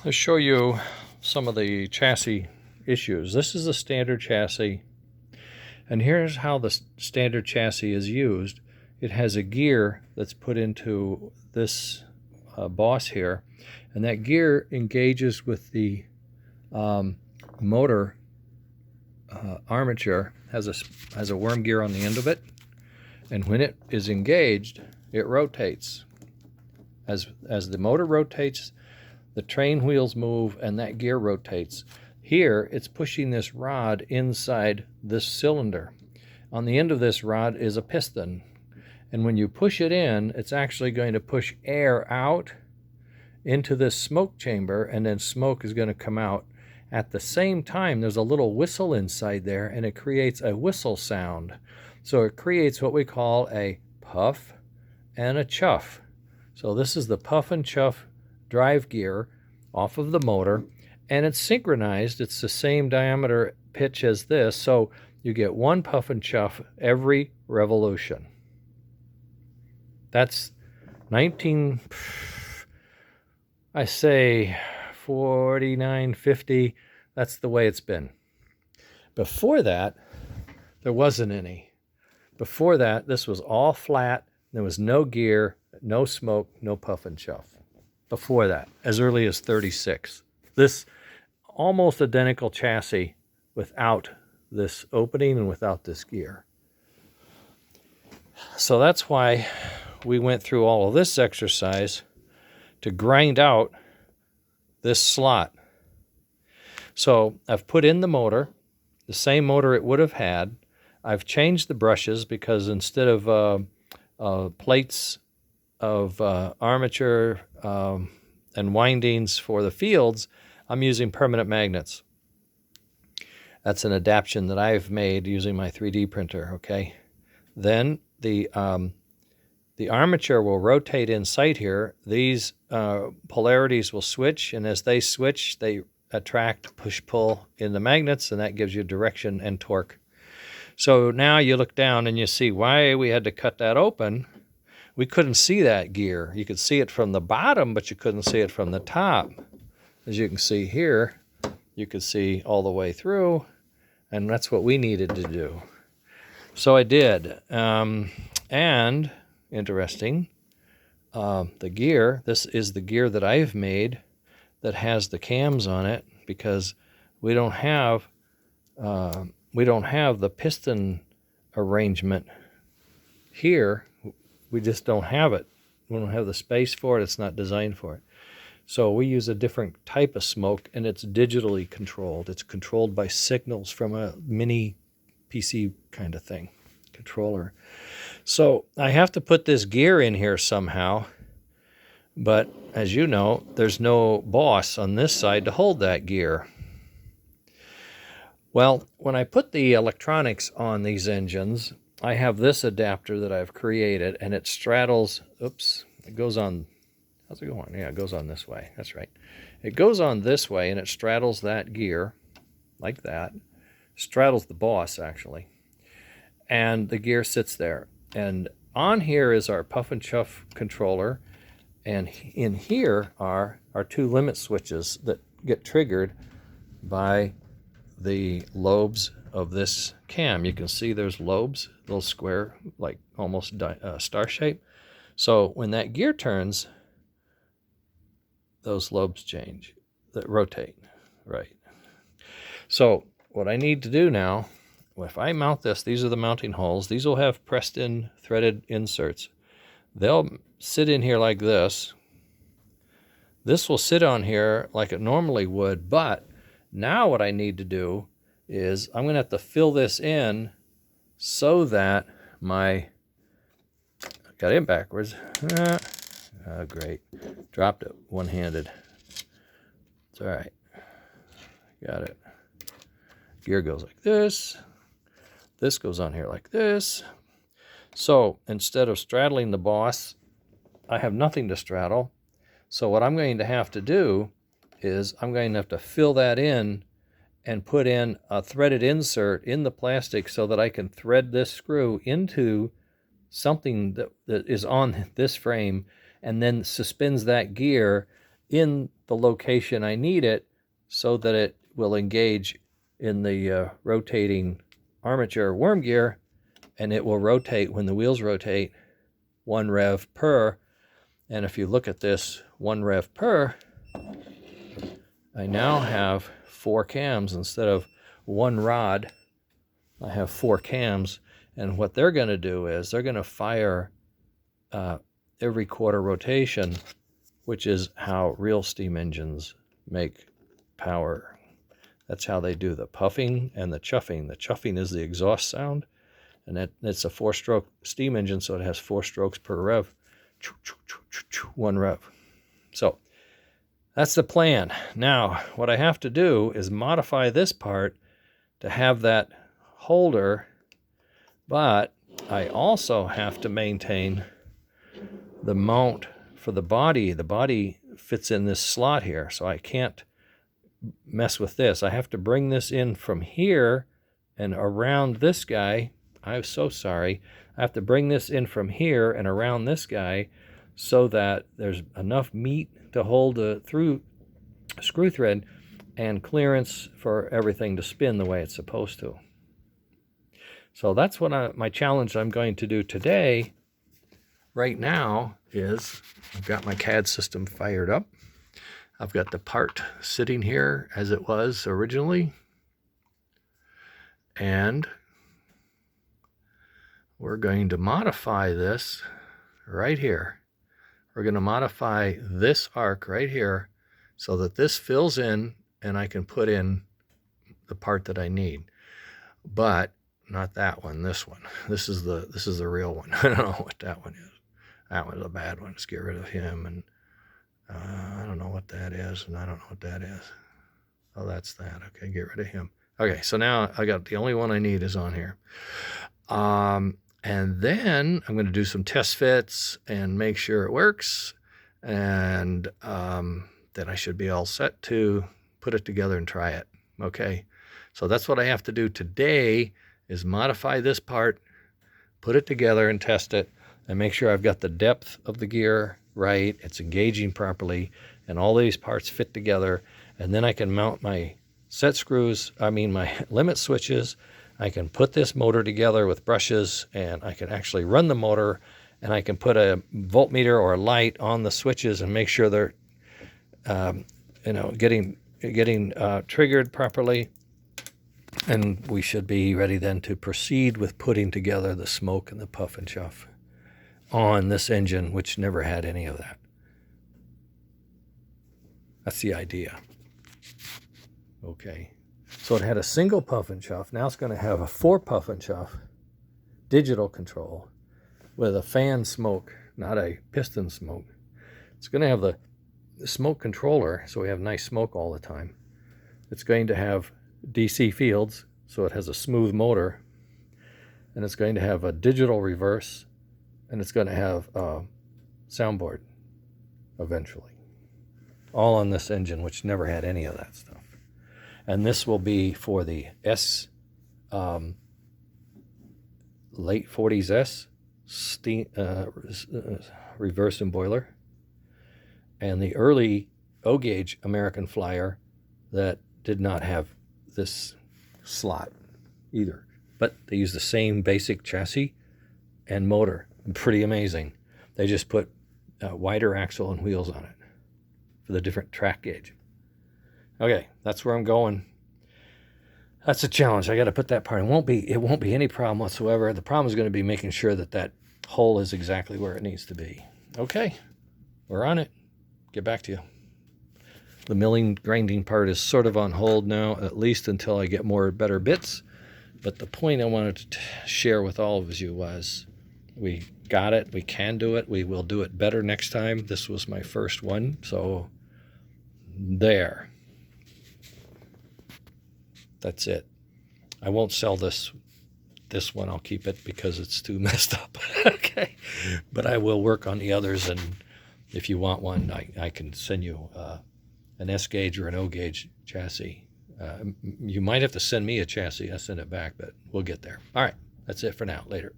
I'll show you some of the chassis issues. This is a standard chassis, and here's how the standard chassis is used. It has a gear that's put into this boss here, and that gear engages with the motor armature. Has a worm gear on the end of it, and when it is engaged, it rotates. As the motor rotates, the train wheels move and that gear rotates. Here, it's pushing this rod inside this cylinder. On the end of this rod is a piston. And when you push it in, it's actually going to push air out into this smoke chamber, and then smoke is going to come out. At the same time, there's a little whistle inside there, and it creates a whistle sound. So it creates what we call a puff and a chuff. So this is the puff and chuff drive gear off of the motor, and it's synchronized. It's the same diameter pitch as this, so you get one puff and chuff every revolution. That's 49, 50. That's the way it's been. Before that, there wasn't any. Before that, this was all flat. There was no gear, no smoke, no puff and chuff. Before that, as early as 36. This almost identical chassis without this opening and without this gear. So that's why we went through all of this exercise to grind out this slot. So I've put in the motor, the same motor it would have had. I've changed the brushes because instead of plates of armature and windings for the fields, I'm using permanent magnets. That's an adaptation that I've made using my 3D printer, okay? Then the armature will rotate in sight here. These polarities will switch, and as they switch, they attract, push-pull in the magnets, and that gives you direction and torque. So now you look down and you see why we had to cut that open. We couldn't see that gear. You could see it from the bottom, but you couldn't see it from the top. As you can see here, you could see all the way through, and that's what we needed to do. So I did. And interesting, the gear, this is the gear that I've made that has the cams on it, because we don't have the piston arrangement here. We just don't have it. We don't have the space for it. It's not designed for it. So we use a different type of smoke, and it's digitally controlled. It's controlled by signals from a mini PC kind of thing, controller. So I have to put this gear in here somehow, but as you know, there's no boss on this side to hold that gear. Well, when I put the electronics on these engines, I have this adapter that I've created, and it straddles, it goes on, how's it going? Yeah, it goes on this way. That's right. It goes on this way, and it straddles that gear like that. Straddles the boss, actually. And the gear sits there. And on here is our puff and chuff controller, and in here are our two limit switches that get triggered by the lobes of this cam. You can see there's lobes, little square, like almost star shape. So when that gear turns, those lobes change, that rotate, right? So what I need to do now, if I mount this, these are the mounting holes. These will have pressed in threaded inserts. They'll sit in here like this. This will sit on here like it normally would, but now what I need to do is I'm going to have to fill this in so that I got it backwards. Oh, great. Dropped it one-handed. It's all right. Got it. Gear goes like this. This goes on here like this. So instead of straddling the boss, I have nothing to straddle. So what I'm going to have to do is I'm going to have to fill that in and put in a threaded insert in the plastic so that I can thread this screw into something that is on this frame and then suspends that gear in the location I need it so that it will engage in the rotating armature worm gear, and it will rotate when the wheels rotate 1 rev per. And if you look at this 1 rev per, I now have 4 cams instead of 1 rod. I have 4 cams, and what they're going to do is they're going to fire every quarter rotation, which is how real steam engines make power. That's how they do the puffing and the chuffing. The chuffing is the exhaust sound, and it's a 4-stroke steam engine, so it has 4 strokes per rev. 1 rev. So that's the plan. Now, what I have to do is modify this part to have that holder, but I also have to maintain the mount for the body. The body fits in this slot here, so I can't mess with this. I have to bring this in from here and around this guy. I'm so sorry. I have to bring this in from here and around this guy so that there's enough meat to hold the through screw thread and clearance for everything to spin the way it's supposed to. So that's what my challenge I'm going to do today. Right now is I've got my CAD system fired up. I've got the part sitting here as it was originally, and we're going to modify this right here. We're going to modify this arc right here so that this fills in and I can put in the part that I need. But not that one, this one. This is the real one. I don't know what that one is. That one's a bad one. Let's get rid of him. And I don't know what that is, and I don't know what that is. Oh, that's that. Okay, get rid of him. Okay, so now I got the only one I need is on here. And then I'm going to do some test fits and make sure it works. And then I should be all set to put it together and try it. Okay, so that's what I have to do today is modify this part, put it together and test it, and make sure I've got the depth of the gear right, it's engaging properly, and all these parts fit together. And then I can mount my my limit switches. I can put this motor together with brushes, and I can actually run the motor, and I can put a voltmeter or a light on the switches and make sure they're getting triggered properly. And we should be ready then to proceed with putting together the smoke and the puff and chuff on this engine, which never had any of that. That's the idea. Okay, so it had a single puff and chuff. Now it's going to have a 4 puff and chuff digital control with a fan smoke, not a piston smoke. It's going to have the smoke controller, so we have nice smoke all the time. It's going to have DC fields, so it has a smooth motor, and it's going to have a digital reverse, and it's going to have a soundboard eventually. All on this engine, which never had any of that stuff. And this will be for the late 40s S steam reverse and boiler, and the early O-gauge American Flyer that did not have this slot either. But they use the same basic chassis and motor. Pretty amazing. They just put a wider axle and wheels on it for the different track gauge. Okay, that's where I'm going. That's a challenge. I got to put that part. It won't be any problem whatsoever. The problem is going to be making sure that that hole is exactly where it needs to be. Okay, we're on it. Get back to you. The milling grinding part is sort of on hold now, at least until I get better bits. But the point I wanted to share with all of you was we got it. We can do it. We will do it better next time. This was my first one, so there. That's it. I won't sell this one. I'll keep it because it's too messed up. Okay, but I will work on the others, and if you want one, I can send you an S gauge or an O gauge chassis. You might have to send me a chassis. I'll send it back, but we'll get there. All right, that's it for now. Later.